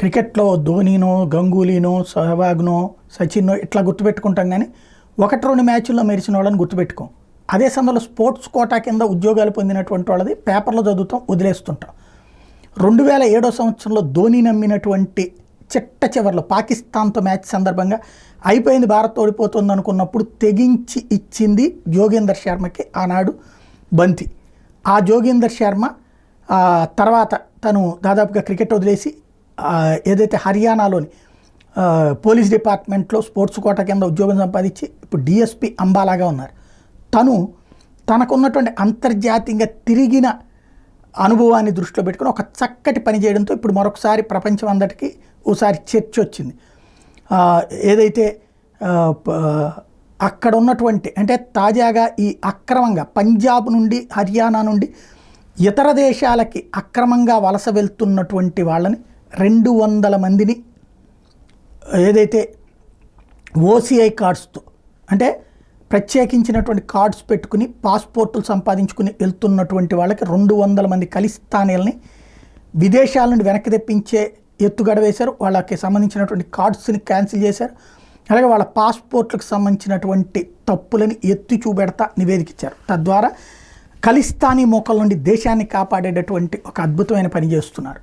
క్రికెట్లో ధోనీనో, గంగూలీనో, సెహ్వాగ్నో, సచిన్నో ఇట్లా గుర్తుపెట్టుకుంటాం కానీ 1-2 మ్యాచ్ల్లో మెరిసిన వాళ్ళని గుర్తుపెట్టుకోం. అదే సమయంలో స్పోర్ట్స్ కోటా కింద ఉద్యోగాలు పొందినటువంటి వాళ్ళది పేపర్లో చదువుతాం, వదిలేస్తుంటాం. 2007 సంవత్సరంలో ధోని నమ్మినటువంటి చిట్ట చివరిలో పాకిస్తాన్తో మ్యాచ్ సందర్భంగా అయిపోయింది, భారత్ ఓడిపోతుంది అనుకున్నప్పుడు తెగించి ఇచ్చింది జోగేందర్ శర్మకి ఆనాడు బంతి. ఆ జోగేందర్ శర్మ తర్వాత తను దాదాపుగా క్రికెట్ వదిలేసి ఏదైతే హర్యానాలోని పోలీస్ డిపార్ట్మెంట్లో స్పోర్ట్స్ కోటా కింద ఉద్యోగం సంపాదించి ఇప్పుడు డిఎస్పి అంబాలాగా ఉన్నారు. తనకున్నటువంటి అంతర్జాతీయంగా తిరిగిన అనుభవాన్ని దృష్టిలో పెట్టుకుని ఒక చక్కటి పని చేయడంతో ఇప్పుడు మరొకసారి ప్రపంచం అందరికీ ఓసారి చర్చ వచ్చింది. ఏదైతే అక్కడ ఉన్నటువంటి అంటే తాజాగా ఈ అక్రమంగా పంజాబ్ నుండి హర్యానా నుండి ఇతర దేశాలకి అక్రమంగా వలస వెళ్తున్నటువంటి వాళ్ళని 200 మందిని ఏదైతే ఓసీఐ కార్డ్స్తో అంటే ప్రత్యేకించినటువంటి కార్డ్స్ పెట్టుకుని పాస్పోర్టులు సంపాదించుకుని వెళ్తున్నటువంటి వాళ్ళకి 200 మంది ఖలిస్తానీలని విదేశాల నుండి వెనక్కి తెప్పించే ఎత్తుగడ వేశారు. వాళ్ళకి సంబంధించినటువంటి కార్డ్స్ని క్యాన్సిల్ చేశారు. అలాగే వాళ్ళ పాస్పోర్ట్లకు సంబంధించినటువంటి తప్పులని ఎత్తి చూపెడతా నివేదిక ఇచ్చారు. తద్వారా ఖలిస్తానీ మోకల నుండి దేశాన్ని కాపాడేటటువంటి ఒక అద్భుతమైన పని చేస్తున్నారు.